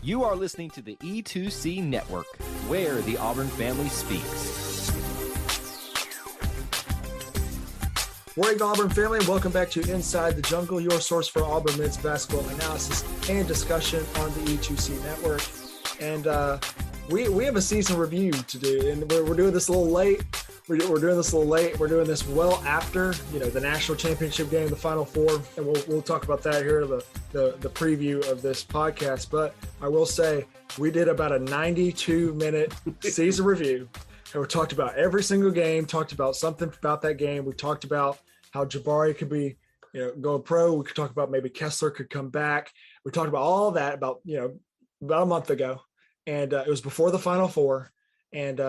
You are listening to the E2C Network, where the Auburn family speaks. Morning, Auburn family, and welcome back to Inside the Jungle, your source for Auburn men's basketball analysis and discussion on the E2C Network. And we have a season review to do, and we're doing this a little late. We're doing this a little late. We're doing this well after, the national championship game, the Final Four, and we'll talk about that here, the preview of this podcast. But I will say we did about a 92-minute season review, and we talked about every single game, talked about something about that game. We talked about how Jabari could be, going pro. We could talk about maybe Kessler could come back. We talked about all that about a month ago, and it was before the Final Four. And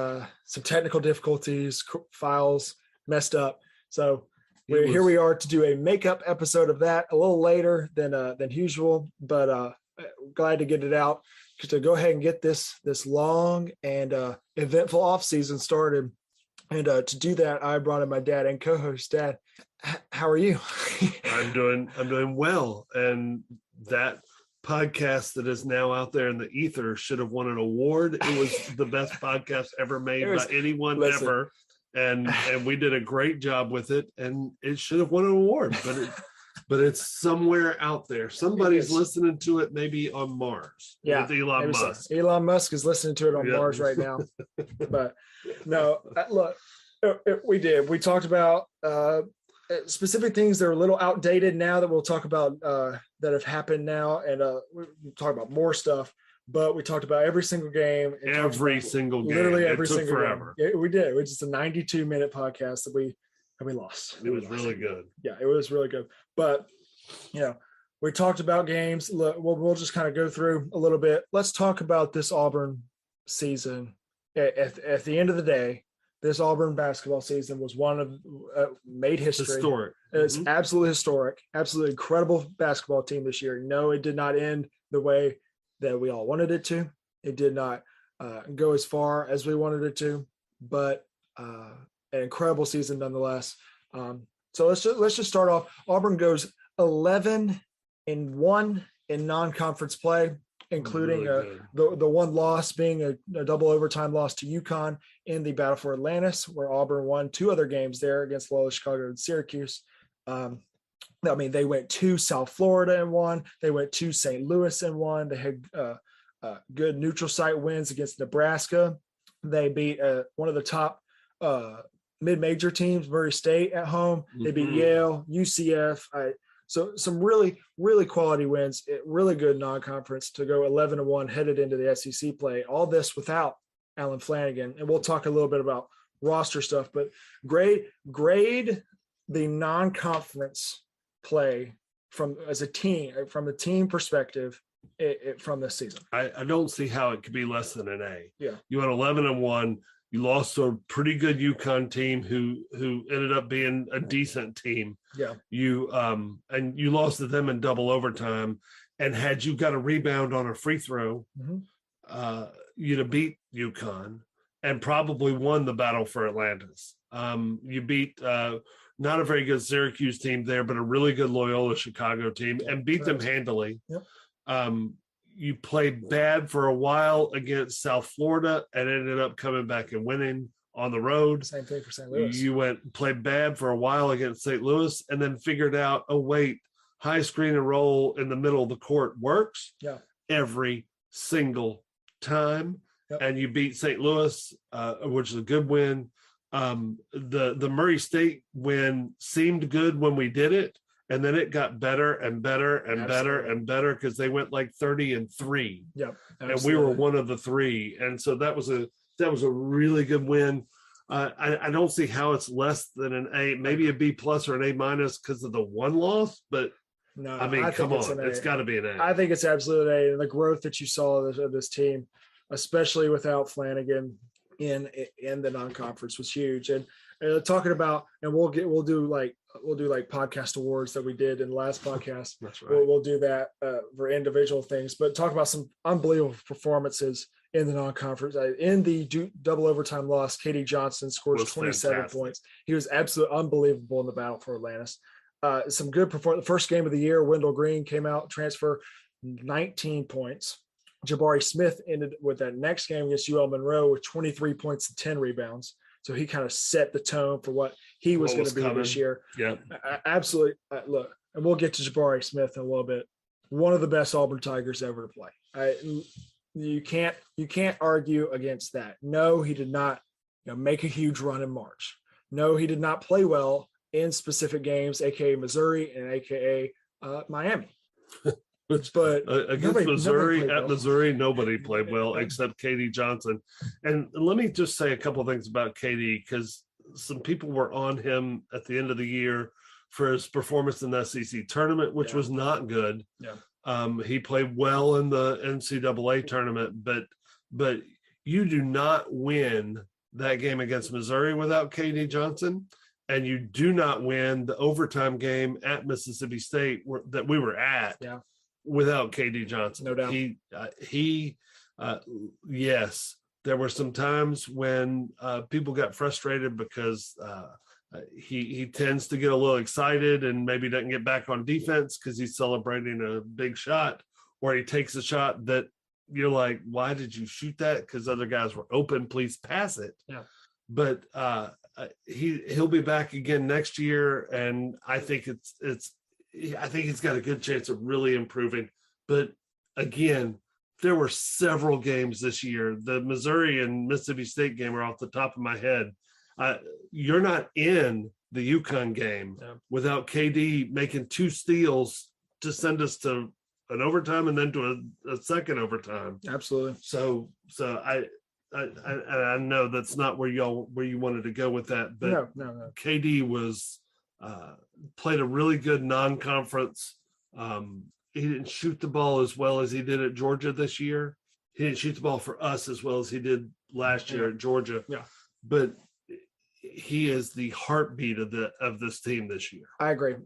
some technical difficulties, files messed up. So here we are to do a makeup episode of that a little later than usual, but glad to get it out to go ahead and get this long and eventful off season started. And to do that, I brought in my dad and co-host. Dad, how are you? I'm doing well, and that podcast that is now out there in the ether should have won an award. It was the best podcast ever made by anyone ever, and we did a great job with it, and it should have won an award, but it's somewhere out there. Somebody's listening to it, maybe on Mars. Yeah, with Elon Musk. Elon Musk is listening to it on Mars right now. But no, look, we talked about specific things that are a little outdated now that we'll talk about that have happened now, and we'll talk about more stuff. But we talked about every single game. Every single game. Literally every single forever. Game. We did. It was just a 92-minute podcast that we lost. It was really good. Yeah, it was really good. But we talked about games. Look, we'll just kind of go through a little bit. Let's talk about this Auburn season. At the end of the day, this Auburn basketball season was one of made history. Historic. It's absolutely historic, absolutely incredible basketball team this year. No, it did not end the way that we all wanted it to. It did not go as far as we wanted it to, but an incredible season nonetheless. So let's just start off. Auburn goes 11-1 in non-conference play, including the one loss being a double overtime loss to UConn in the Battle for Atlantis, where Auburn won two other games there against Loyola Chicago and Syracuse. They went to South Florida and won. They went to St. Louis and won. They had good neutral site wins against Nebraska. They beat one of the top mid-major teams, Murray State, at home. They beat Yale, UCF. So some really, really quality wins, really good non-conference to go 11-1 headed into the SEC play. All this without Alan Flanagan. And we'll talk a little bit about roster stuff, but grade the non-conference play from a team perspective from this season. I don't see how it could be less than an A. Yeah. You went 11-1. You lost to a pretty good UConn team who ended up being a decent team. Yeah. You lost to them in double overtime. And had you got a rebound on a free throw, you'd have beat UConn and probably won the Battle for Atlantis. You beat not a very good Syracuse team there, but a really good Loyola Chicago team, and beat them handily. Yep. You played bad for a while against South Florida and ended up coming back and winning on the road. Same thing for St. Louis. You played bad for a while against St. Louis and then figured out, high screen and roll in the middle of the court works every single time. Yep. And you beat St. Louis, which is a good win. The Murray State win seemed good when we did it. And then it got better and better and better and better because they went like 30-3. Yep. And we were one of the three. And so that was a really good win. I don't see how it's less than an A, maybe a B plus or an A minus because of the one loss, but no, come on, it's got to be an A. I think it's absolute A. And the growth that you saw of this team, especially without Flanagan in the non-conference, was huge. And talking about, and we'll do like podcast awards that we did in the last podcast. That's right. We'll do that for individual things, but talk about some unbelievable performances in the non-conference. In the double overtime loss, Katie Johnson scores 27 points. He was absolutely unbelievable in the Battle for Atlantis. Some good performance. The first game of the year, Wendell Green came out, transfer, 19 points. Jabari Smith ended with that next game against UL Monroe with 23 points and 10 rebounds. So he kind of set the tone for what he was going to be this year. Yeah, absolutely. Look, and we'll get to Jabari Smith in a little bit. One of the best Auburn Tigers ever to play. You can't argue against that. No, he did not make a huge run in March. No, he did not play well in specific games, aka Missouri and aka Miami. But against Missouri, nobody played well except KD Johnson. And let me just say a couple of things about KD, because some people were on him at the end of the year for his performance in the SEC tournament, which was not good. Yeah. He played well in the NCAA tournament, but you do not win that game against Missouri without KD Johnson, and you do not win the overtime game at Mississippi State that we were at without KD Johnson. No doubt. Yes, there were some times when people got frustrated because he tends to get a little excited and maybe doesn't get back on defense because he's celebrating a big shot, or he takes a shot that you're like, why did you shoot that? Because other guys were open, please pass it. Yeah. But he'll be back again next year, and I think I think he's got a good chance of really improving. But again, there were several games this year. The Missouri and Mississippi State game are off the top of my head. You're not in the UConn game without KD making 2 steals to send us to an overtime and then to a second overtime. Absolutely. So I know that's not where you wanted to go with that, but no. KD was played a really good non-conference. He didn't shoot the ball as well as he did at Georgia this year. He didn't shoot the ball for us as well as he did last year at Georgia. Yeah. But he is the heartbeat of this team this year. I agree.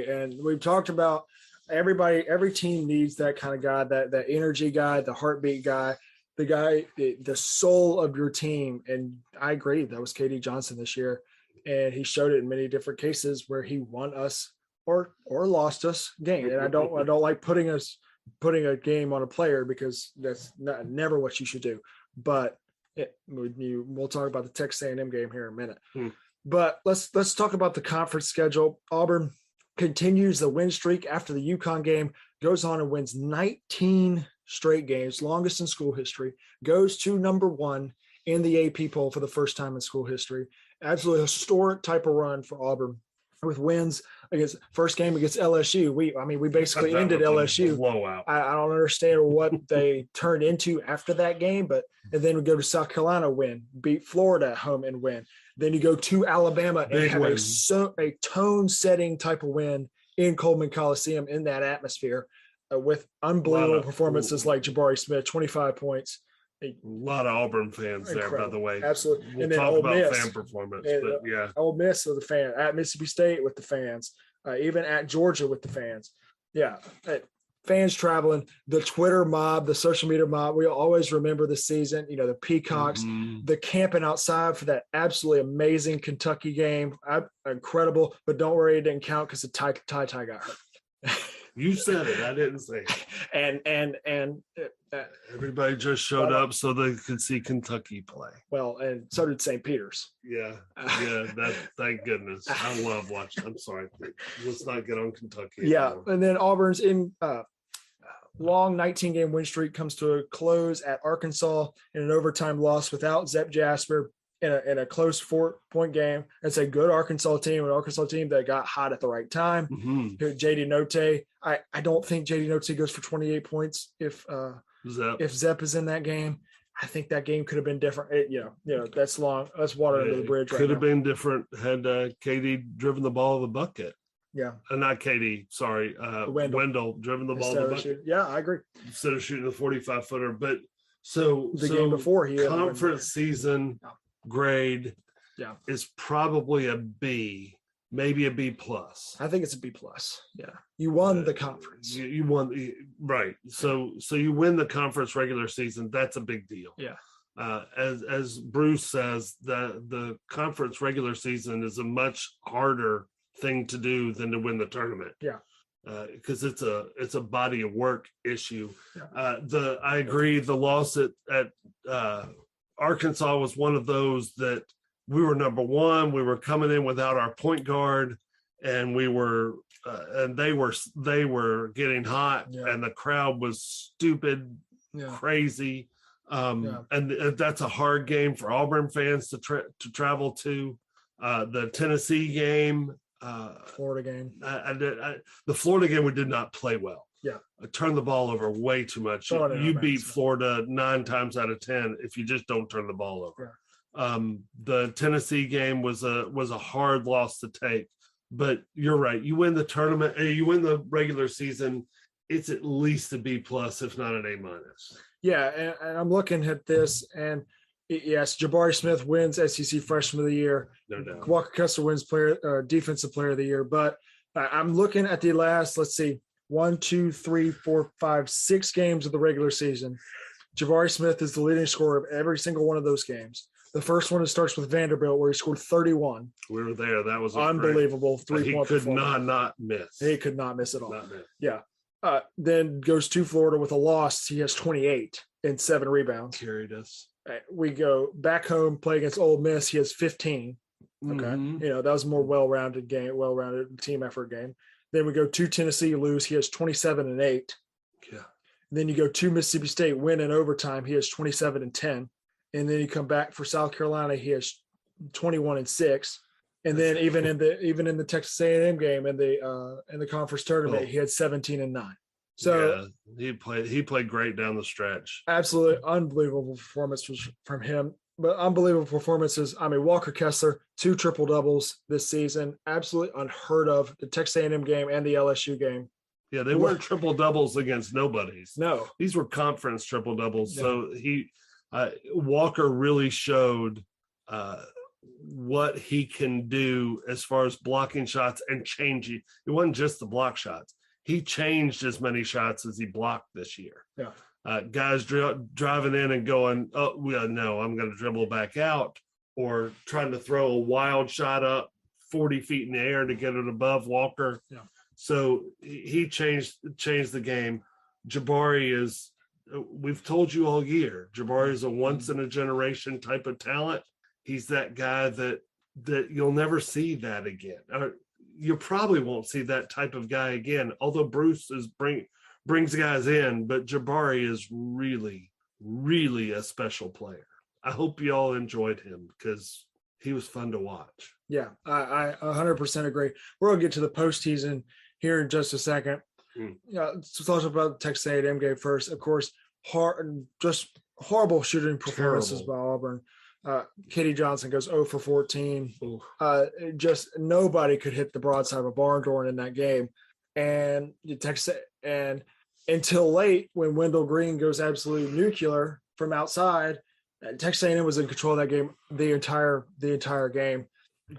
And we've talked about every team needs that kind of guy, that energy guy, the heartbeat guy, the guy, the soul of your team. And I agree. That was KD Johnson this year. And he showed it in many different cases where he won us or lost us game. And I don't like putting a game on a player, because that's never what you should do. But we'll talk about the Texas A&M game here in a minute. But let's talk about the conference schedule. Auburn continues the win streak after the UConn game, goes on and wins 19 straight games, longest in school history, goes to number 1 in the AP poll for the first time in school history. Absolutely historic type of run for Auburn, with wins against first game against LSU. We basically ended LSU. Blowout. I don't understand what they turned into after that game, and then we go to South Carolina, win, beat Florida at home and win. Then you go to Alabama and have a tone-setting type of win in Coleman Coliseum in that atmosphere, with unbelievable performances like Jabari Smith, 25 points. A lot of Auburn fans there, by the way. Absolutely. We'll and then talk about Miss, fan performance, and, but yeah. Ole Miss with the fan, at Mississippi State with the fans, even at Georgia with the fans. Yeah. Fans traveling, the Twitter mob, the social media mob. We always remember the season, the Peacocks, the camping outside for that absolutely amazing Kentucky game. Incredible, but don't worry, it didn't count because the Ty got hurt. You said it. I didn't say it. And everybody just showed up so they could see Kentucky play. Well, and so did St. Peter's. Yeah. Thank goodness. I love watching. I'm sorry. Let's not get on Kentucky anymore. And then Auburn's in long 19-game win streak comes to a close at Arkansas in an overtime loss without Zep Jasper in a close 4-point game. It's a good Arkansas team, that got hot at the right time. JD Note. I don't think JD Note goes for 28 points if Zep is in that game. I think that game could have been different. That's long. That's water under the bridge. Could have been different had KD driven the ball of the bucket. Yeah. Not KD, sorry. Wendell driven the ball of the bucket. Yeah, I agree. Instead of shooting the 45-footer. But so game before he conference season grade is probably a B, maybe a B plus. I think it's a B plus. Yeah. You won the conference. You won, right. So you win the conference regular season. That's a big deal. Yeah. As Bruce says, the conference regular season is a much harder thing to do than to win the tournament. Yeah. because it's a body of work issue. Yeah. I agree. The loss at Arkansas was one of those that we were number one. We were coming in without our point guard, and we were and they were getting hot, and the crowd was stupid, crazy. And that's a hard game for Auburn fans to travel to. The Tennessee game, Florida game, the Florida game, we did not play well. Yeah, I turned the ball over way too much. You beat Florida 9 times out of 10 if you just don't turn the ball over. Yeah. The Tennessee game was a hard loss to take, but you're right. You win the tournament, you win the regular season, it's at least a B plus, if not an A-. Yeah, and I'm looking at this, and yes, Jabari Smith wins SEC Freshman of the Year. No doubt. Walker Kessler wins Defensive Player of the Year. But I'm looking at the last, let's see, 1, 2, 3, 4, 5, 6 games of the regular season. Jabari Smith is the leading scorer of every single one of those games. The first one, it starts with Vanderbilt, where he scored 31. We were there. That was unbelievable. He could not miss. He could not miss at all. Not miss. Yeah. Then goes to Florida with a loss. He has 28 and 7 rebounds. Carried us. We go back home, play against Ole Miss. He has 15. Okay. Mm-hmm. That was a more well-rounded game, well-rounded team effort game. Then we go to Tennessee, lose. He has 27 and 8. Yeah. And then you go to Mississippi State, win in overtime. He has 27 and 10. And then you come back for South Carolina. He has 21 and 6. And then even in the Texas A&M game in the conference tournament, he had 17 and 9. So he played great down the stretch. Absolutely unbelievable performance from him. But unbelievable performances. I mean, Walker Kessler, 2 triple doubles this season, absolutely unheard of. The Texas A&M game and the LSU game. Yeah, they weren't triple doubles against nobodies. No, these were conference triple doubles. Yeah. So Walker really showed what he can do as far as blocking shots and changing. It wasn't just the block shots. He changed as many shots as he blocked this year. Yeah. Guys driving in and going, oh, well, no, I'm going to dribble back out, or trying to throw a wild shot up 40 feet in the air to get it above Walker. Yeah. So he changed the game. Jabari is, we've told you all year, Jabari is a once in a generation type of talent. He's that guy that you'll never see that again. You probably won't see that type of guy again, although Bruce brings guys in, but Jabari is really, really a special player. I hope you all enjoyed him because he was fun to watch. Yeah, I 100% agree. We're going to get to the postseason here in just a second. Let's talk about the Texas A&M game first. Of course, just horrible shooting performances by Auburn. Katie Johnson goes 0 for 14. Just nobody could hit the broadside of a barn door in that game. And until late, when Wendell Green goes absolutely nuclear from outside, Texas A&M was in control of that game the entire game.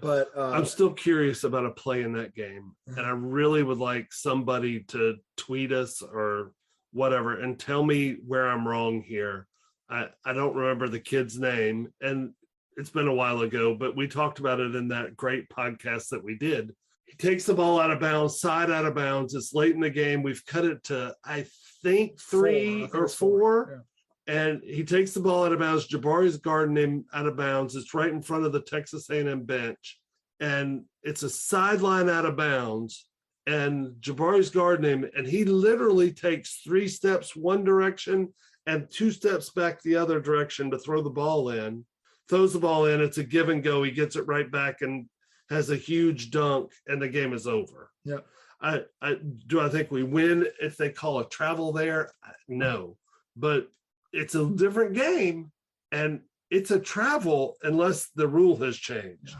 But I'm still curious about a play in that game, and I really would like somebody to tweet us or whatever and tell me where I'm wrong here. I don't remember the kid's name, and it's been a while ago, but we talked about it in that great podcast that we did. He takes the ball out of bounds, side out of bounds. It's late in the game. We've cut it to, I think, 3 or 4. Yeah. And he takes the ball out of bounds. Jabari's guarding him out of bounds. It's right in front of the Texas A&M bench. And it's a sideline out of bounds. And Jabari's guarding him. And he literally takes 3 steps one direction and 2 steps back the other direction to throw the ball in. Throws the ball in. It's a give and go. He gets it right back and has a huge dunk. And the game is over. Yeah. I think we win if they call a travel there? No. But it's a different game, and it's a travel unless the rule has changed.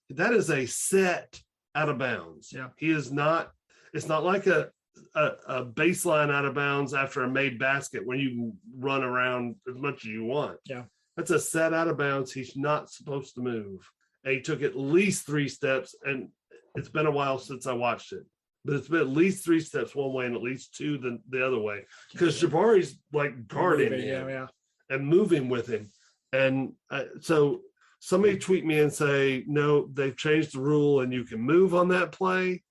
Yeah. That is a set out of bounds. Yeah. He is not, it's not like a baseline out of bounds after a made basket when you can run around as much as you want. Yeah. That's a set out of bounds. He's not supposed to move. And he took at least 3 steps, and it's been a while since I watched it. But it's been at least 3 steps one way and at least 2 the other way. Because Jabari's like guarding him and moving with him. And so somebody tweet me and say, no, they've changed the rule and you can move on that play.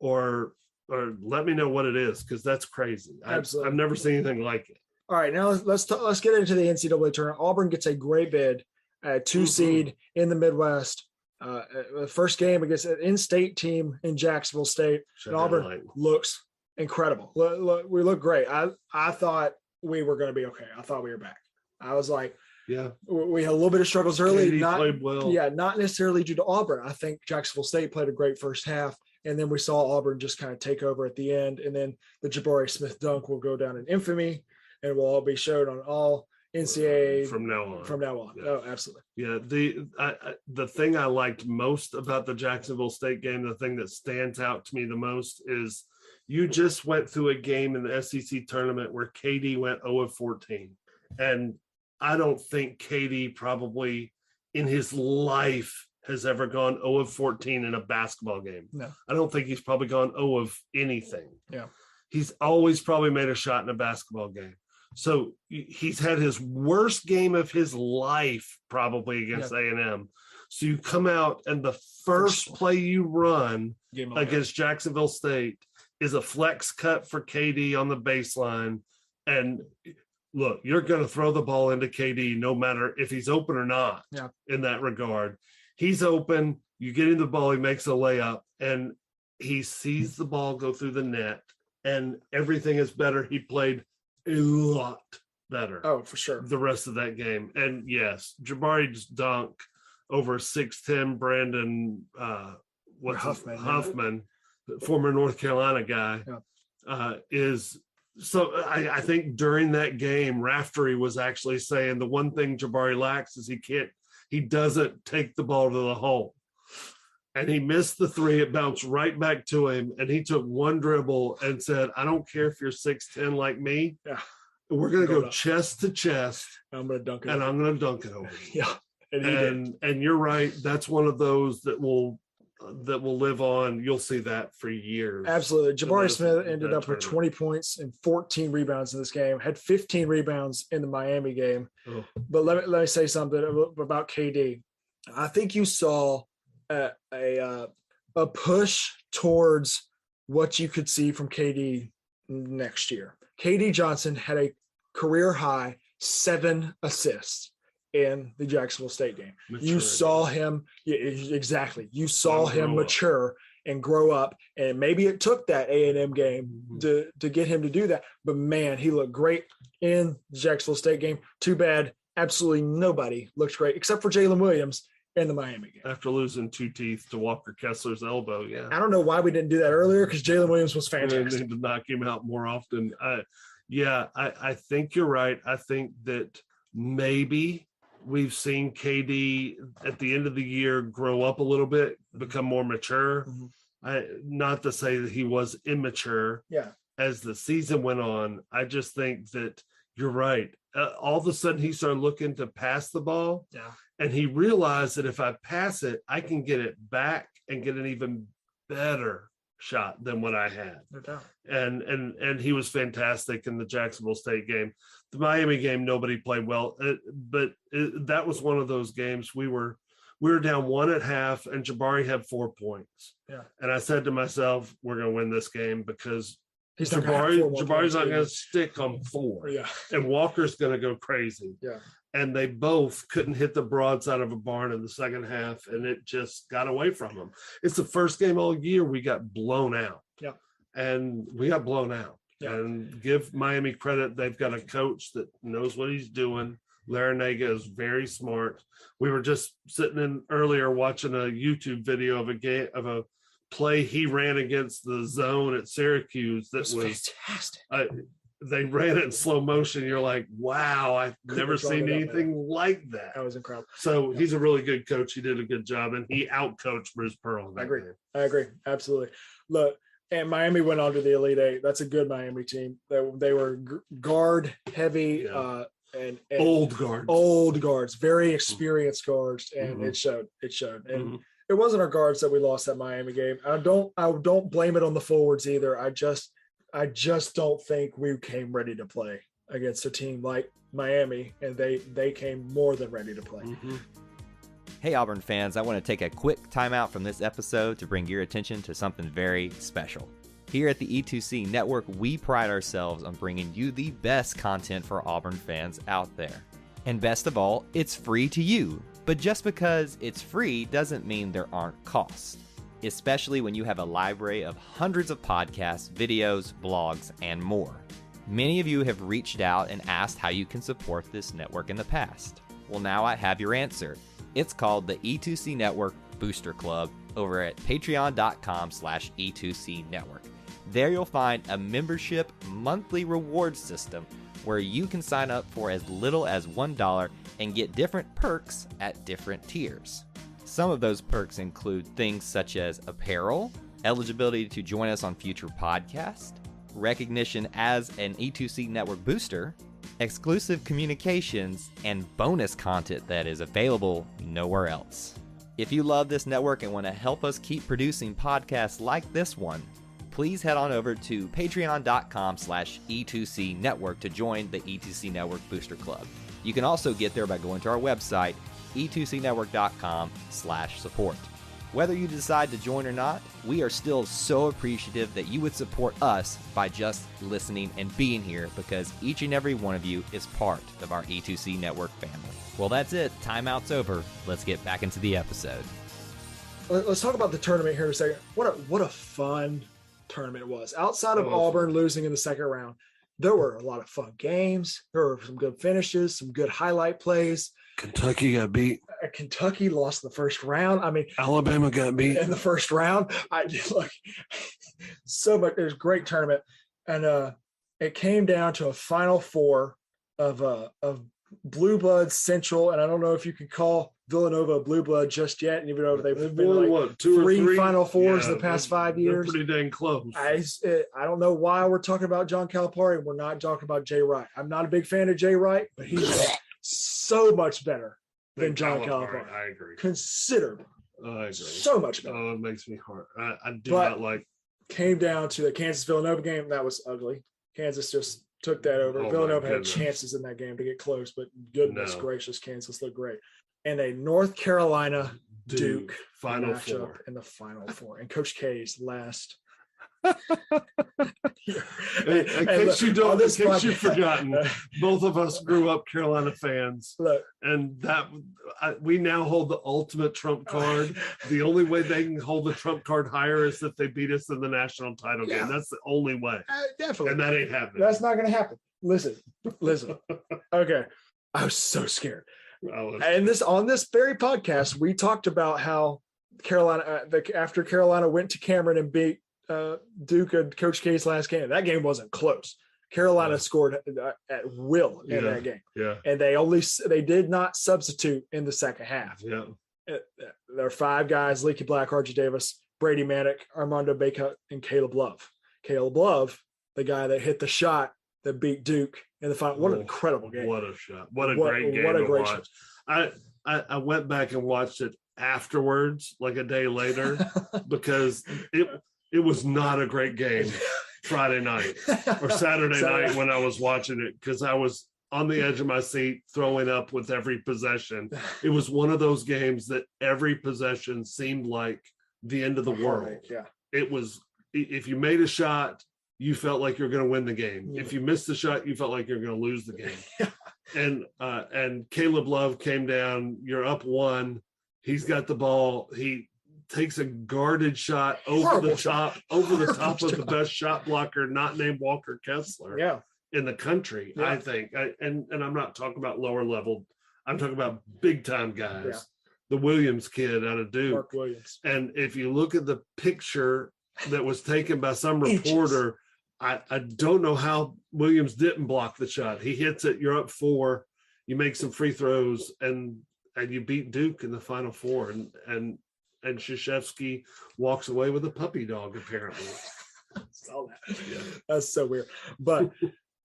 Or or let me know what it is, because that's crazy. Absolutely. I've never seen anything like it. All right, now let's get into the NCAA tournament. Auburn gets a great bid at 2 seed in the Midwest. The first game against an in-state team in Jacksonville State. And Auburn looks incredible. We look great. I thought we were going to be okay. I thought we were back. I was like, yeah, we had a little bit of struggles early. Played well. Yeah, not necessarily due to Auburn. I think Jacksonville State played a great first half, and then we saw Auburn just kind of take over at the end. And then the Jabari Smith dunk will go down in infamy, and will all be showed on all NCAA from now on. Yeah. Oh, absolutely. Yeah, the thing I liked most about the Jacksonville State game, the thing that stands out to me the most, is you just went through a game in the SEC tournament where KD went 0 of 14, and I don't think KD probably in his life has ever gone 0 of 14 in a basketball game. No. I don't think he's probably gone 0 of anything. Yeah. He's always probably made a shot in a basketball game. So he's had his worst game of his life probably against A&M. So you come out and the first play you run against Jacksonville State is a flex cut for KD on the baseline. And look, you're going to throw the ball into KD no matter if he's open or not in that regard. He's open. You get him the ball. He makes a layup and he sees the ball go through the net and everything is better. He played a lot better. Oh, for sure. The rest of that game. And yes, Jabari's dunk over 6'10" Brandon Huffman, former North Carolina guy, is so I think during that game, Raftery was actually saying the one thing Jabari lacks is he doesn't take the ball to the hole. And he missed the three. It bounced right back to him. And he took one dribble and said, I don't care if you're 6'10" like me. Yeah. We're going to go chest to chest. I'm going to dunk it. And I'm going to dunk it over. Yeah. And you're right. That's one of those that will live on. You'll see that for years. Absolutely. Jabari Smith ended up with 20 points and 14 rebounds in this game, had 15 rebounds in the Miami game. Oh. But let me say something about KD. I think you saw a push towards what you could see from KD next year. KD Johnson had a career high 7 assists in the Jacksonville State game. Maturity. You saw him exactly. You saw him mature and grow up, and maybe it took that A&M game to get him to do that. But man, he looked great in the Jacksonville State game. Too bad absolutely nobody looked great except for Jalen Williams in the Miami game. After losing 2 teeth to Walker Kessler's elbow, yeah. I don't know why we didn't do that earlier because Jalen Williams was fantastic. We need to knock him out more often. I think you're right. I think that maybe we've seen KD at the end of the year grow up a little bit, become more mature. Not to say that he was immature as the season went on. I just think that you're right. All of a sudden he started looking to pass the ball. Yeah. And he realized that if I pass it, I can get it back and get an even better shot than what I had. No doubt. And he was fantastic in the Jacksonville State game. The Miami game, nobody played well, but that was one of those games we were down 1 at half, and Jabari had 4 points. Yeah. And I said to myself, we're going to win this game because Jabari's not going to stick on 4. Yeah. And Walker's going to go crazy. Yeah. And they both couldn't hit the broadside of a barn in the second half, and it just got away from them. It's the first game all year we got blown out. Yeah. And we got blown out. Yeah. And give Miami credit. They've got a coach that knows what he's doing. Larinaga is very smart. We were just sitting in earlier watching a YouTube video of a play he ran against the zone at Syracuse. That was fantastic. They ran it in slow motion. You're like, wow, I've never seen anything like that. That was incredible. So he's a really good coach. He did a good job, and he out-coached Bruce Pearl. I agree. Absolutely. Look, and Miami went on to the Elite Eight. That's a good Miami team. They were guard heavy and old guards, very experienced guards, and it showed. And it wasn't our guards that we lost that Miami game. I don't blame it on the forwards either. I just don't think we came ready to play against a team like Miami, and they came more than ready to play. Hey, Auburn fans, I want to take a quick timeout from this episode to bring your attention to something very special. Here at the E2C Network, we pride ourselves on bringing you the best content for Auburn fans out there. And best of all, it's free to you. But just because it's free doesn't mean there aren't costs, especially when you have a library of hundreds of podcasts, videos, blogs, and more. Many of you have reached out and asked how you can support this network in the past. Well, now I have your answer. It's called the E2C Network Booster Club over at patreon.com/E2C Network. There you'll find a membership monthly reward system where you can sign up for as little as $1 and get different perks at different tiers. Some of those perks include things such as apparel, eligibility to join us on future podcasts, recognition as an E2C Network booster, exclusive communications, and bonus content that is available nowhere else. If you love this network and want to help us keep producing podcasts like this one, please head on over to patreon.com/E2C Network to join the E2C Network Booster Club. You can also get there by going to our website, e2cnetwork.com/support. Whether you decide to join or not, we are still so appreciative that you would support us by just listening and being here, because each and every one of you is part of our E2C Network family. Well, that's it. Timeout's over. Let's get back into the episode. Let's talk about the tournament here in a second. What a fun tournament it was. Outside of Auburn losing in the second round, there were a lot of fun games. There were some good finishes, some good highlight plays. Kentucky got beat. Kentucky lost the first round. I mean, Alabama got beat in the first round. So much. It was a great tournament, and it came down to a Final Four of Blue Blood Central, and I don't know if you could call Villanova a Blue Blood just yet, even though they've been like three Final Fours in the past 5 years. Pretty dang close. I don't know why we're talking about John Calipari and we're not talking about Jay Wright. I'm not a big fan of Jay Wright, but he's so much better than John Calipari. I agree. Considerably. I agree. So much better. Oh, it makes me hard. I do not like. Came down to the Kansas-Villanova game. That was ugly. Kansas just took that over. Villanova had chances in that game to get close, but goodness gracious, Kansas looked great. And a North Carolina Duke Final matchup Four in the Final Four. And Coach K's last. In case you've forgotten, both of us grew up Carolina fans. Look, and we now hold the ultimate trump card. The only way they can hold the trump card higher is if they beat us in the national title game. That's the only way. Definitely. And that ain't happening. That's not going to happen. Listen. Okay. I was so scared. And on this very podcast, we talked about how Carolina, after Carolina went to Cameron and beat Duke and Coach K's last game, that game wasn't close. Carolina scored at will in that game. Yeah. And they did not substitute in the second half. Yeah. There are five guys: Leaky Black, Archie Davis, Brady Manick, Armando Bacot, and Caleb Love. Caleb Love, the guy that hit the shot that beat Duke in the final. What an incredible game. What a shot. What a great game to watch. I went back and watched it afterwards, like a day later, because it was not a great game Friday night or Saturday night when I was watching it, because I was on the edge of my seat throwing up with every possession. It was one of those games that every possession seemed like the end of the world. Yeah. It was, if you made a shot, you felt like you're going to win the game. If you missed the shot, you felt like you're going to lose the game. And Caleb Love came down. You're up one. He's got the ball. He takes a guarded shot over the top of the best shot blocker, not named Walker Kessler, in the country. I think. And I'm not talking about lower level. I'm talking about big time guys. Yeah. The Williams kid out of Duke. Mark Williams. And if you look at the picture that was taken by some reporter, I don't know how Williams didn't block the shot. He hits it. You're up 4. You make some free throws, and you beat Duke in the Final Four. And Krzyzewski walks away with a puppy dog, apparently. I saw that. Yeah. That's so weird. But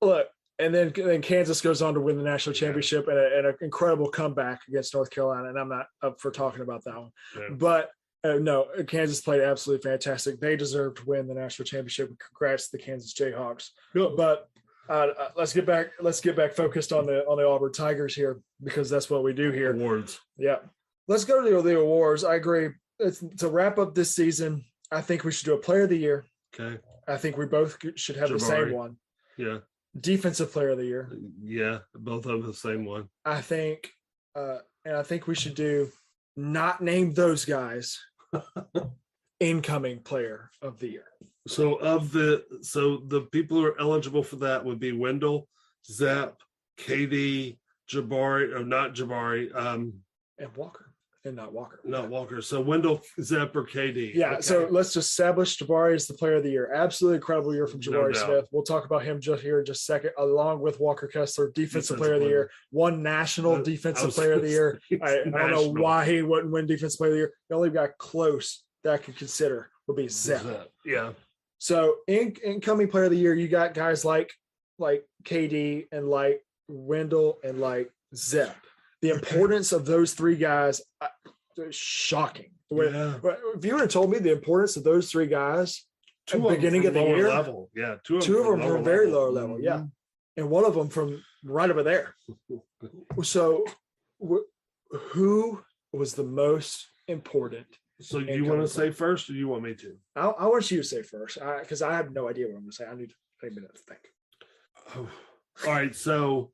look, and then Kansas goes on to win the national championship and an incredible comeback against North Carolina. And I'm not up for talking about that one. Yeah. But no, Kansas played absolutely fantastic. They deserve to win the national championship. Congrats to the Kansas Jayhawks. Good. But let's get back focused on the Auburn Tigers here, because that's what we do here. Awards. Yeah. Let's go to the awards. I agree. To wrap up this season, I think we should do a Player of the Year. Okay. I think we both should have the same one. Yeah. Defensive player of the year. Yeah, both of them the same one. I think, and I think we should do not name those guys incoming player of the year. So the people who are eligible for that would be Wendell, Zep, KD, Jabari, or not Jabari, and Walker. And not Walker. Not Walker. So Wendell, Zep, or KD. Yeah. Okay. So let's just establish Jabari as the player of the year. Absolutely incredible year from Jabari Smith. We'll talk about him just here in just a second, along with Walker Kessler, defensive player of the year, one national defensive player of the year. I don't know why he wouldn't win defensive player of the year. The only guy close that I could consider would be Zep. Yeah. So incoming player of the year, you got guys like KD and like Wendell and like Zep. The importance of those three guys is shocking. Yeah. If you would have told me the importance of those three guys at the beginning of the year, level. Yeah, two of them from very lower level. Mm-hmm. Yeah, and one of them from right over there. So, who was the most important? So, do you want to say first, or do you want me to? I want you to say first, because I have no idea what I'm going to say. I need a minute to think. Oh. All right, so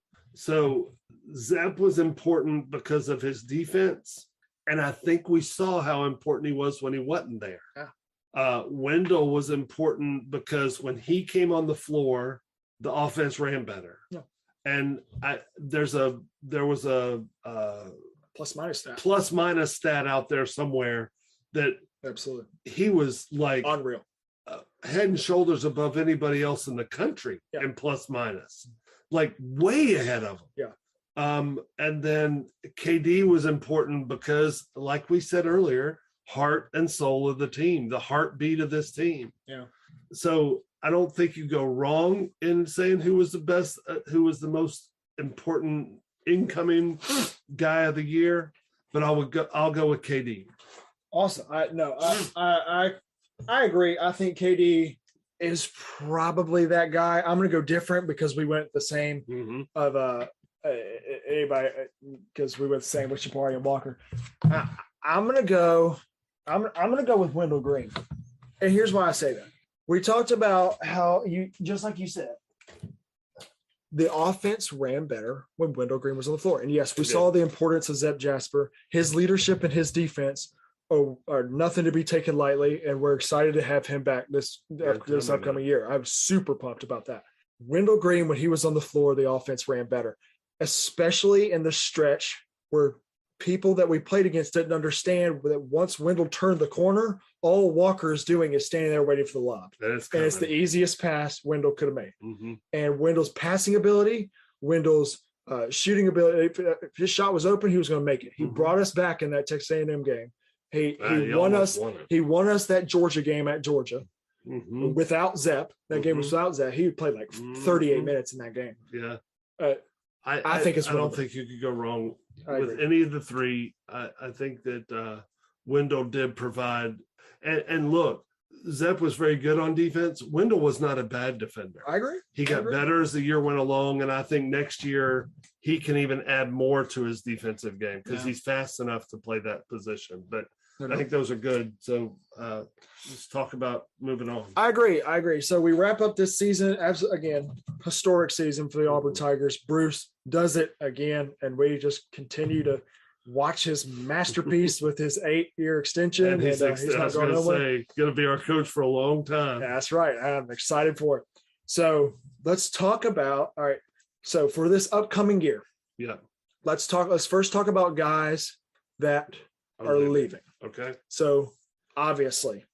Zep was important because of his defense, and I think we saw how important he was when he wasn't there. Yeah. Wendell was important because when he came on the floor, the offense ran better. Yeah. And there was a plus minus stat out there somewhere that absolutely he was like unreal, head and shoulders above anybody else in the country in plus minus, like way ahead of him. Yeah. And then KD was important because, like we said earlier, heart and soul of the team, the heartbeat of this team. Yeah. So I don't think you go wrong in saying who was the best, who was the most important incoming guy of the year, but I'll go with KD. Awesome. I agree. I think KD is probably that guy. I'm going to go different because we went the same of anybody, because we went the same with Jabari and Walker. I'm going to go with Wendell Green. And here's why I say that. We talked about how just like you said, the offense ran better when Wendell Green was on the floor. And yes, we saw the importance of Zep Jasper. His leadership and his defense are nothing to be taken lightly. And we're excited to have him back this upcoming year. I'm super pumped about that. Wendell Green, when he was on the floor, the offense ran better, especially in the stretch where people that we played against didn't understand that once Wendell turned the corner, all Walker is doing is standing there waiting for the lob. And it's the easiest pass Wendell could have made. Mm-hmm. And Wendell's passing ability, Wendell's shooting ability, if his shot was open, he was going to make it. He brought us back in that Texas A&M game. He won us. He won us that Georgia game at Georgia without Zep. That game was without Zep. He played like 38 minutes in that game. Yeah. I think it's. I don't think you could go wrong with any of the three. I think that Wendell did provide. And look, Zep was very good on defense. Wendell was not a bad defender. I agree. He got better as the year went along, and I think next year he can even add more to his defensive game because he's fast enough to play that position. But I think those are good. So let's talk about moving on. I agree. So we wrap up this season as, again, historic season for the Auburn Tigers. Bruce does it again, and we just continue to watch his masterpiece with his 8-year extension. And he's not going nowhere. Going to be our coach for a long time. That's right. I'm excited for it. So let's talk about, all right. So for this upcoming year, let's first talk about guys that are leaving. Okay. So obviously,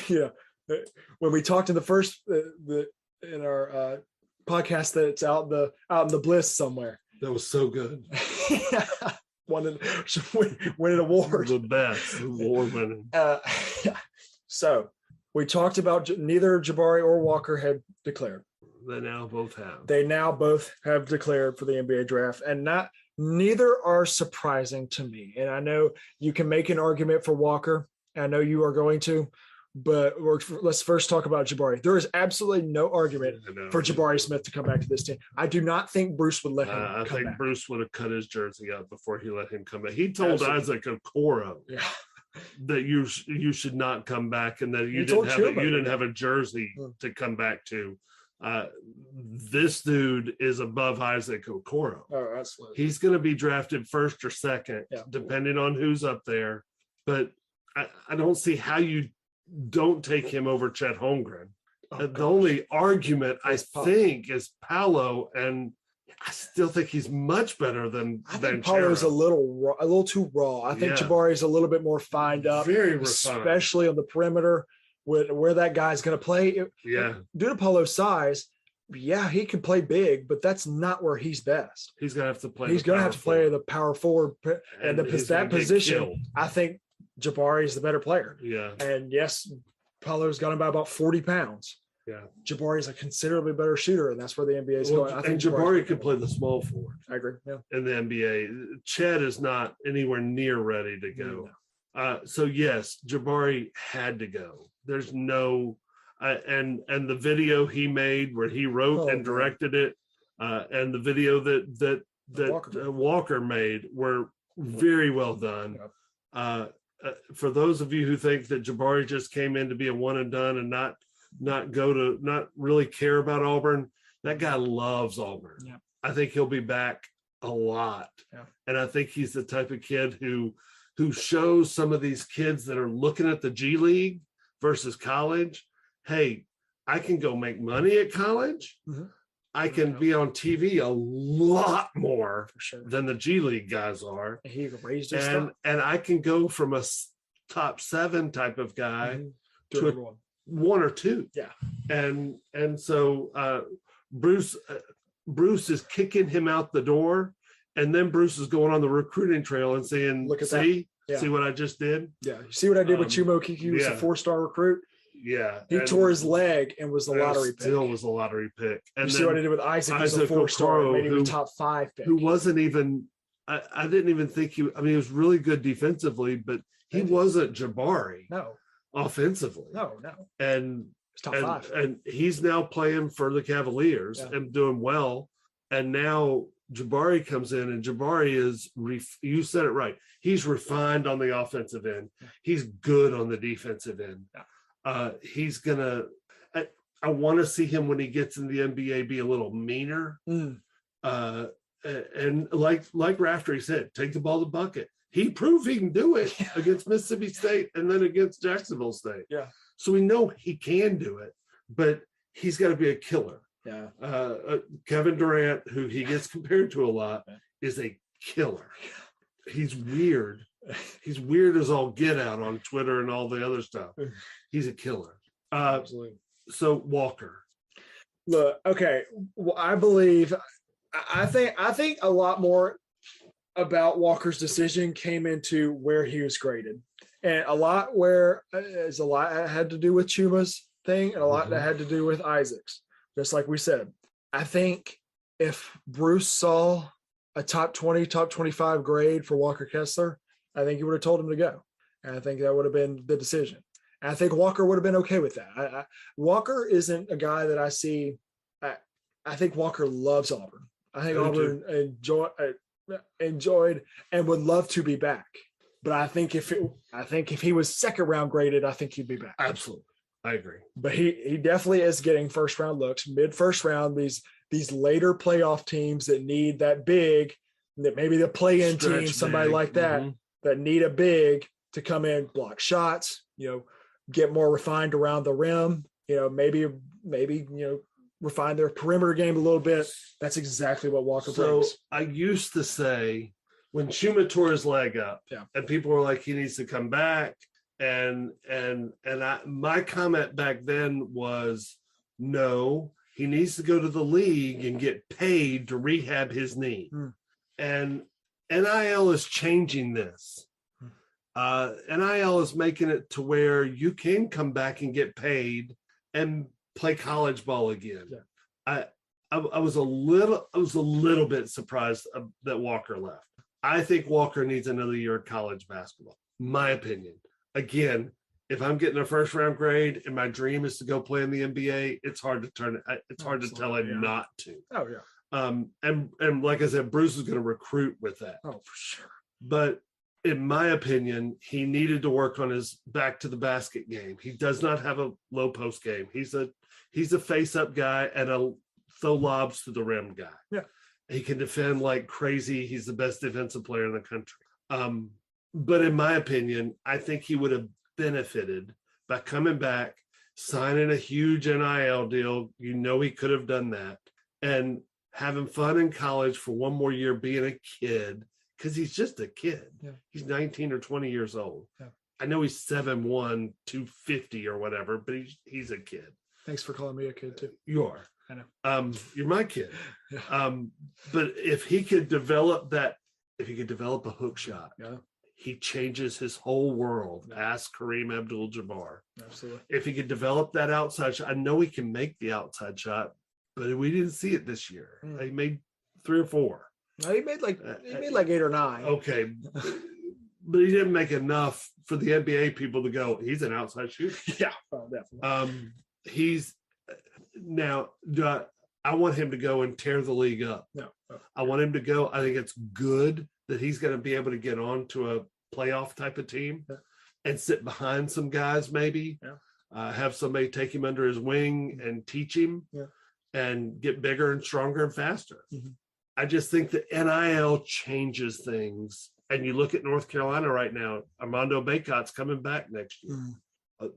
when we talked in the first, in our podcast that's out in the bliss somewhere. That was so good. Winning awards. The best award winning. So we talked about neither Jabari or Walker had declared. They now both have. They now both have declared for the NBA draft, and neither are surprising to me. And I know you can make an argument for Walker. I know you are going to, but let's first talk about Jabari. There is absolutely no argument for Jabari Smith to come back to this team. I do not think Bruce would let him come back. I think Bruce would have cut his jersey up before he let him come back. He told Isaac Okoro that you should not come back, and that you didn't have a jersey to come back to. This dude is above Isaac Okoro. Oh, absolutely. He's going to be drafted first or second, depending on who's up there. But I don't see how you don't take him over Chet Holmgren. The only argument I think is Paolo, and I still think he's much better than. I think Paolo's a little too raw. I think Jabari's a little bit more fined up, very refined, especially on the perimeter where that guy's going to play. Due to Paolo's size, he can play big, but that's not where he's best. He's going to have to play. He's going to have to play the power forward, and that position. I think Jabari is the better player. Yeah, and yes, Paolo's got him by about 40 pounds. Yeah, Jabari is a considerably better shooter, and that's where the NBA is going. I think Jabari could play the small forward. I agree. Yeah, in the NBA, Chet is not anywhere near ready to go. No. So yes, Jabari had to go. There's no, and the video he made where he wrote and directed it, and the video that Walker made were very well done. Yeah. For those of you who think that Jabari just came in to be a one and done and not really care about Auburn, that guy loves Auburn. Yeah. I think he'll be back a lot. Yeah. And I think he's the type of kid who shows some of these kids that are looking at the G League versus college, hey, I can go make money at college. Mm-hmm. I can be on TV a lot more than the G League guys are. He raised his and I can go from a top 7 type of guy to a 1 or 2. Yeah. And so Bruce is kicking him out the door, and then Bruce is going on the recruiting trail and saying, look at see what I just did? Yeah. You see what I did with Chumo Kiki? He was a 4-star recruit. Yeah. He tore his leg and was the lottery pick. Still was a lottery pick. And you see what I did with Isaac? He was a 4-star, maybe even top 5 pick. Who wasn't even, I didn't even think he was really good defensively, but he wasn't Jabari. No. Offensively. No. And top 5. And he's now playing for the Cavaliers and doing well. And now Jabari comes in, and Jabari is, you said it right. He's refined on the offensive end. He's good on the defensive end. He's gonna. I want to see him when he gets in the NBA be a little meaner. And like Raftery said, take the ball to bucket. He proved he can do it against Mississippi State and then against Jacksonville State. Yeah. So we know he can do it, but he's got to be a killer. Yeah. Kevin Durant, who he gets compared to a lot, is a killer. He's weird. He's weird as all get out on Twitter and all the other stuff. He's a killer. Absolutely. So Walker. Look, okay. Well, I think a lot more about Walker's decision came into where he was graded, and a lot had to do with Chuma's thing, and a lot that had to do with Isaac's. Just like we said, I think if Bruce saw a top 20, top 25 grade for Walker Kessler, I think he would have told him to go. And I think that would have been the decision. And I think Walker would have been okay with that. Walker isn't a guy that I see. I think Walker loves Auburn. I think Auburn enjoyed and would love to be back. But I think if he was second round graded, I think he'd be back. Absolutely. I agree. But he definitely is getting first round looks, mid first round, these later playoff teams that need that big, that maybe the play-in team, somebody like that, that need a big to come in, block shots, get more refined around the rim, maybe, refine their perimeter game a little bit. That's exactly what Walker brings. I used to say when Chuma tore his leg up and people were like, he needs to come back. My comment back then was, no, he needs to go to the league and get paid to rehab his knee. And NIL is changing this. NIL is making it to where you can come back and get paid and play college ball again. I was a little bit surprised that Walker left. I think Walker needs another year of college basketball, my opinion. Again, if I'm getting a first round grade and my dream is to go play in the NBA, it's hard to tell him not to. Oh yeah. And like I said, Bruce is going to recruit with that. Oh, for sure. But in my opinion, he needed to work on his back to the basket game. He does not have a low post game. He's a face up guy and a throw lobs to the rim guy. Yeah. He can defend like crazy. He's the best defensive player in the country. But in my opinion, I think he would have benefited by coming back, signing a huge NIL deal. You know, he could have done that, and having fun in college for one more year, being a kid, because he's just a kid. Yeah. He's 19 or 20 years old. Yeah. I know he's 7'1", 250 or whatever, but he's a kid. Thanks for calling me a kid too. You are. I know. You're my kid. Yeah. But if he could develop that, if he could develop a hook shot, Yeah. he changes his whole world. Ask Kareem Abdul-Jabbar. Absolutely. If he could develop that outside shot, I know he can make the outside shot, but we didn't see it this year. He made 3 or 4. No, he made like 8 or 9. Okay. But he didn't make enough for the NBA people to go, he's an outside shooter. Yeah, definitely. He's now, I want him to go and tear the league up. No. I want him to go. I think it's good that he's going to be able to get on to a playoff type of team and sit behind some guys, maybe have somebody take him under his wing and teach him and get bigger and stronger and faster. Mm-hmm. I just think that NIL changes things. And you look at North Carolina right now, Armando Bacot's coming back next year.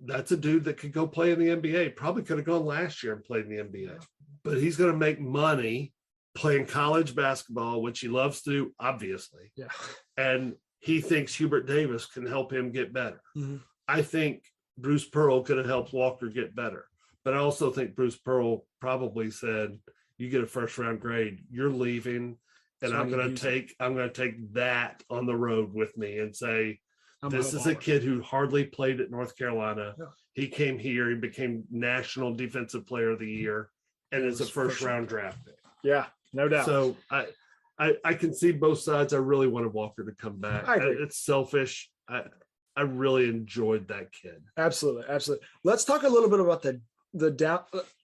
That's a dude that could go play in the NBA. Probably could have gone last year and played in the NBA. But he's going to make money playing college basketball, which he loves to do, obviously. Yeah. And he thinks Hubert Davis can help him get better. Mm-hmm. I think Bruce Pearl could have helped Walker get better. But I also think Bruce Pearl probably said, you get a first round grade, you're leaving. And So I'm going to take that on the road with me and say, this is a kid who hardly played at North Carolina. Yeah. He came here, he became National Defensive Player of the Year, and is a first round draft pick. Yeah, no doubt. So I can see both sides. I really wanted Walker to come back. I agree. It's selfish. I really enjoyed that kid. Absolutely. Let's talk a little bit about the down.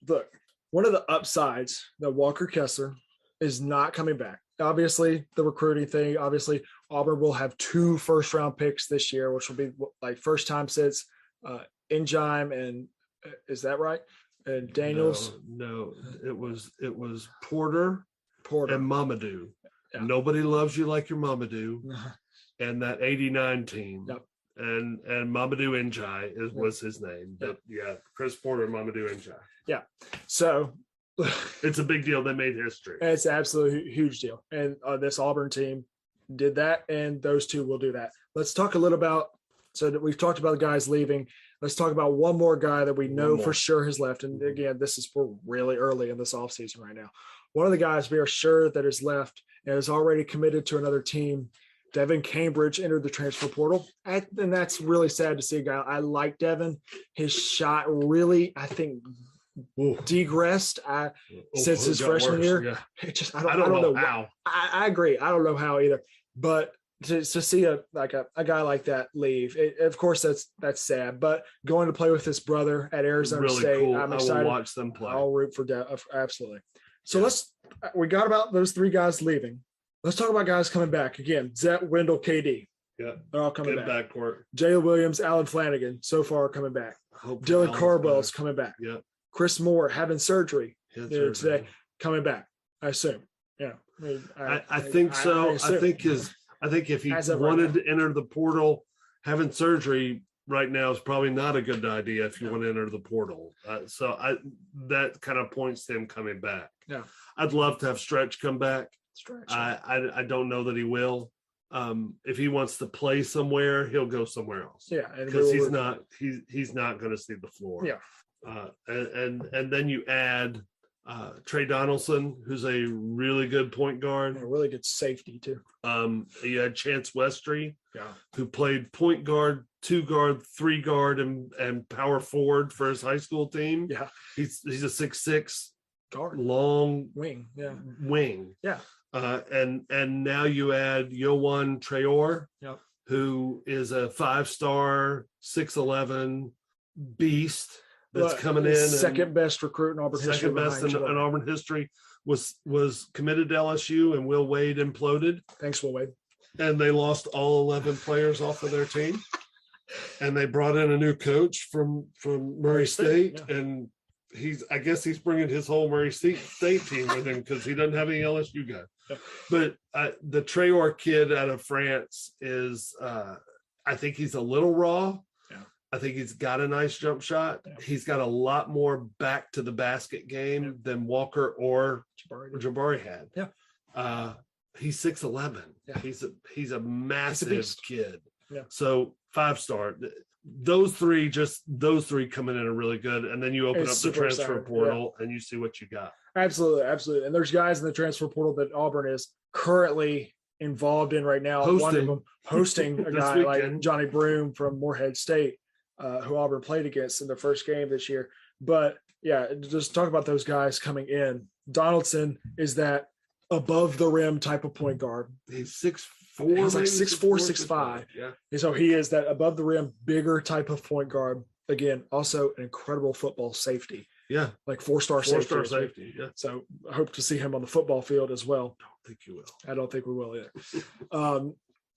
Look, one of the upsides that Walker Kessler is not coming back. Obviously, the recruiting thing. Obviously, Auburn will have 2 first-round picks this year, which will be like first time since Engine and is that right? And Daniels. No, it was Porter and Mamadou. Yeah. Nobody loves you like your Mamadou, and that '89 team. Yep. And Mamadou Njai was his name. But Chris Porter and Mamadou Njai. Yeah. So it's a big deal. They made history. It's an absolutely huge deal. And this Auburn team did that, and those 2 will do that. Let's talk a little about, so that we've talked about the guys leaving. Let's talk about one more guy that we know for sure has left. And again, this is for really early in this offseason right now. One of the guys we are sure that is left and is already committed to another team, Devin Cambridge, entered the transfer portal. And that's really sad to see a guy. I like Devin. His shot really, I think, degressed since his freshman year. Yeah. It just I don't know how. I agree. I don't know how either. But to see a guy like that leave, of course that's sad. But going to play with his brother at Arizona really State, cool. I'm excited. I will watch them play. I'll root for absolutely. So we got about those 3 guys leaving. Let's talk about guys coming back again. Zet, Wendell, KD. Yeah, they're all coming back. Backcourt. Jalen Williams, Alan Flanagan, so far coming back. Dylan Cardwell's coming back. Yeah. Chris Moore having surgery today, coming back. I assume. Yeah. I think so. I think if he wanted to enter the portal, having surgery right now is probably not a good idea if you want to enter the portal. So that kind of points to him coming back. Yeah. I'd love to have Stretch come back. I don't know that he will. If he wants to play somewhere, he'll go somewhere else. Yeah, because he's not going to see the floor. Yeah. And then you add Trey Donaldson, who's a really good point guard, a really good safety too. You had Chance Westry, who played point guard, 2 guard, 3 guard, and power forward for his high school team. Yeah, he's a 6'6" guard, long wing. Yeah, wing. Yeah. And now you add Yohan Traore, who is a 5-star, 6'11" beast that's coming in. Second best recruit in Auburn history. Second best in Auburn history. Was committed to LSU, and Will Wade imploded. Thanks, Will Wade. and they lost all 11 players off of their team. And they brought in a new coach from Murray State, yeah. and I guess he's bringing his whole Murray State team with him because he doesn't have any LSU guys. Yeah. But the Traore kid out of France is, I think he's a little raw. Yeah. I think he's got a nice jump shot. Yeah. He's got a lot more back to the basket game than Walker or Jabari had. Yeah. He's 6'11". Yeah. He's a massive kid. Yeah. So 5-star. Those three coming in are really good. And then you open up the transfer portal and you see what you got. Absolutely. And there's guys in the transfer portal that Auburn is currently involved in right now. One of them hosting a guy like Johnny Broom from Morehead State, who Auburn played against in the first game this year. But yeah, just talk about those guys coming in. Donaldson is that above the rim type of point guard. He's 6'4". He's like 6'4", 6'5". Yeah. And so he is that above the rim, bigger type of point guard. Again, also an incredible football safety. Yeah. Like 4-star safety. 4-star safety. Yeah. So I hope to see him on the football field as well. I don't think you will. I don't think we will either.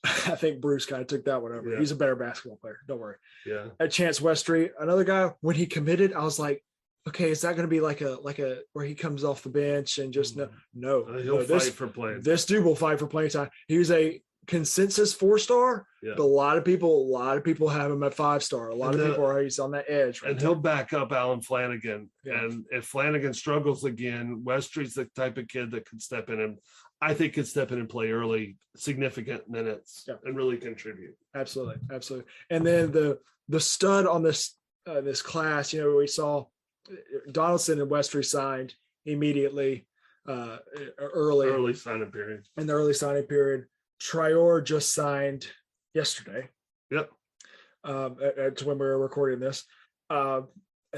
I think Bruce kind of took that one over. Yeah. He's a better basketball player. Don't worry. Yeah. At Chance Westry, another guy, when he committed, I was like, okay, is that going to be like a where he comes off the bench and just no. He'll fight for playing. This dude will fight for playing time. He was a consensus 4-star, but a lot of people have him at 5-star. A lot of people are he's on that edge. Right, and he'll back up Alan Flanagan. Yeah. And if Flanagan struggles again, Westry's the type of kid that could step in and I think could step in and play early, significant minutes and really contribute. Absolutely. And then the stud on this class, we saw Donaldson and Westry signed immediately early signing period. In the early signing period. Traore just signed yesterday. Yep. At when we were recording this.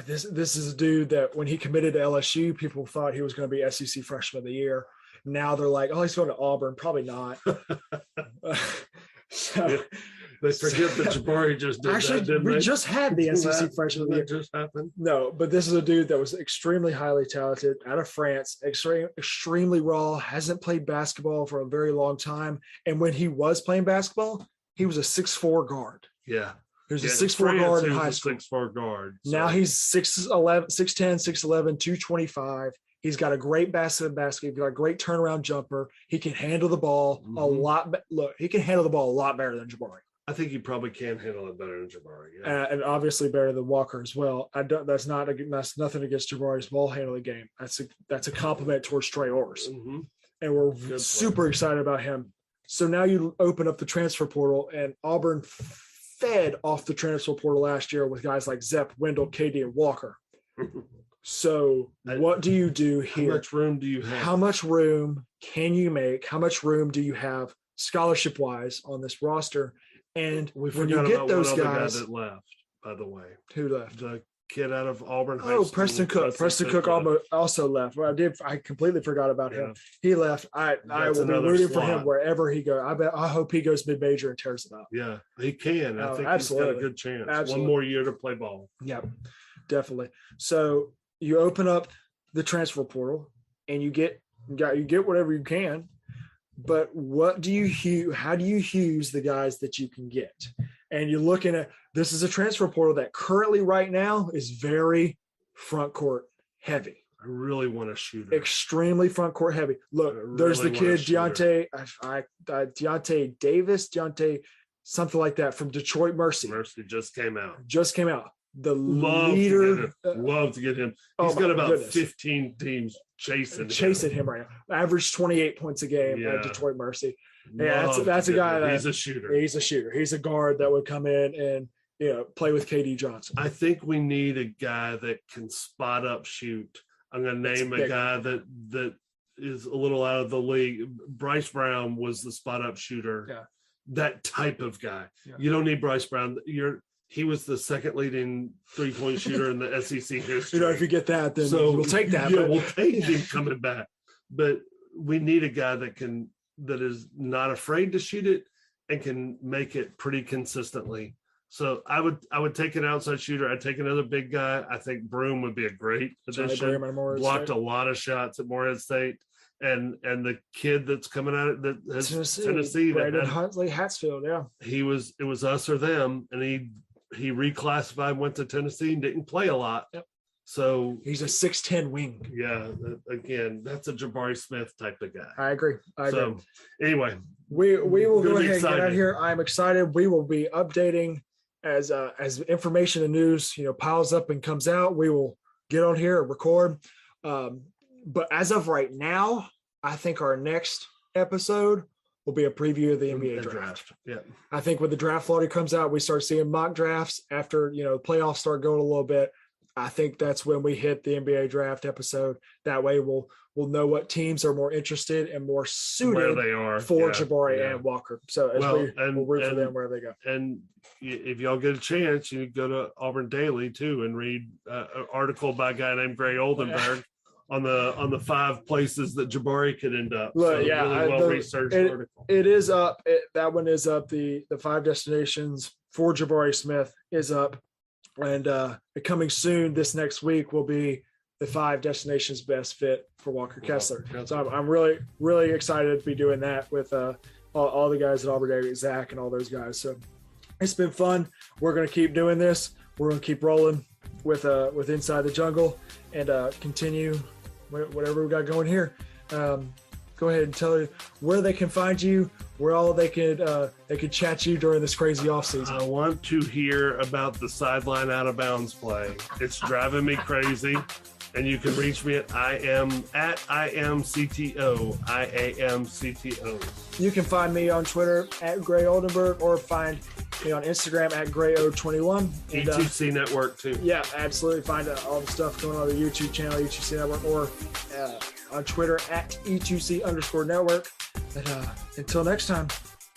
This is a dude that when he committed to LSU, people thought he was going to be SEC Freshman of the Year. Now they're like, oh, he's going to Auburn. Probably not. They forget that Jabari just did actually, that, didn't we they? just had the SEC Freshman of the Year. That just happened? No, but this is a dude that was extremely highly talented out of France, extremely raw, hasn't played basketball for a very long time. And when he was playing basketball, he was a 6'4" guard. Yeah. He was a 6'4" guard in high school. 6'4" guard. So. Now he's 6'10", 6'11", 225. He's got a great basket. He's got a great turnaround jumper. He can handle the ball a lot. Look, he can handle the ball a lot better than Jabari. I think he probably can handle it better than Jabari. Yeah. And obviously better than Walker as well. That's nothing against Jabari's ball handling game. That's a compliment towards Traore's. Mm-hmm. And we're super excited about him. So now you open up the transfer portal, and Auburn fed off the transfer portal last year with guys like Zepp, Wendell, KD, and Walker. So what do you do here? How much room do you have? How much room can you make? How much room do you have scholarship-wise on this roster? And when you get those guys that left, by the way, who left? The kid out of Auburn. Oh, Preston Cook. Preston Cook also left. Well, I completely forgot about him. He left. I will be rooting for him wherever he goes. I hope he goes mid-major and tears it up. Yeah, he can. I think absolutely. He's got a good chance. Absolutely. One more year to play ball. Yep, definitely. So you open up the transfer portal and you get whatever you can. But how do you use the guys that you can get? And you're looking at, this is a transfer portal that currently right now is very front court heavy. I really want to shoot. Extremely front court heavy. Look, there's the kid Deontay Davis, something like that from Detroit Mercy. Mercy just came out. The leader. Love to get him. He's got about 15 teams chasing him right now. Average 28 points a game at Detroit Mercy. Yeah, that's a guy he's a shooter. He's a guard that would come in and play with KD Johnson. I think we need a guy that can spot up shoot. I'm going to name a guy that is a little out of the league. Bryce Brown was the spot up shooter. Yeah. That type of guy. Yeah. You don't need Bryce Brown. He was the second leading 3-point shooter in the SEC history. If you get that, then we'll take that. Yeah, we'll take him coming back. But we need a guy that is not afraid to shoot it and can make it pretty consistently. So I would take an outside shooter. I'd take another big guy. I think Broom would be a great addition. Blocked a lot of shots at Morehead State. and the kid that's coming out of Tennessee Brandon Huntley Hatsfield. Yeah, it was us or them, and he reclassified, went to Tennessee, and didn't play a lot. Yep. So he's a 6'10" wing. Yeah, again, that's a Jabari Smith type of guy. I agree. So anyway, we will go ahead and get out here. I'm excited. We will be updating as information and news piles up and comes out. We will get on here and record. But as of right now, I think our next episode will be a preview of the NBA draft. Yeah. I think when the draft lottery comes out, we start seeing mock drafts after, playoffs start going a little bit. I think that's when we hit the NBA draft episode. That way we'll know what teams are more interested and more suited where they are for Jabari and Walker. So we'll root for them wherever they go. And if y'all get a chance, you go to Auburn Daily too and read an article by a guy named Gray Oldenburg on the 5 places that Jabari could end up. Look, so really well-researched article. It is up. That one is up. The 5 destinations for Jabari Smith is up. And coming soon this next week will be the 5 destinations best fit for Walker Kessler. So I'm really, really excited to be doing that with all the guys at Auburn Daily, Zach and all those guys. So it's been fun. We're going to keep doing this. We're going to keep rolling with Inside the Jungle and continue whatever we got going here. Go ahead and tell you where they can find you, where all they could chat you during this crazy offseason. I want to hear about the sideline out of bounds play. It's driving me crazy. And you can reach me at IAMCTO. You can find me on Twitter at Gray Oldenburg or find me on Instagram at Grayo21. E2C Network too. Yeah, absolutely. Find all the stuff going on the YouTube channel, E2C Network, or on Twitter at E2C_network. But until next time,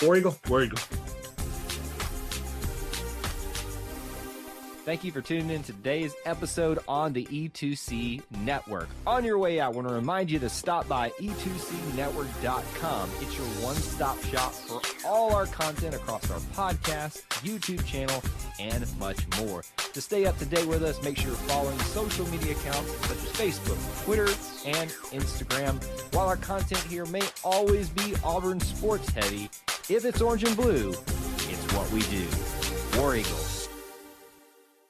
War Eagle. War Eagle. Thank you for tuning in to today's episode on the E2C Network. On your way out, I want to remind you to stop by e2cnetwork.com. It's your one-stop shop for all our content across our podcast, YouTube channel, and much more. To stay up to date with us, make sure you're following social media accounts such as Facebook, Twitter, and Instagram. While our content here may always be Auburn sports heavy, if it's orange and blue, it's what we do. War Eagle.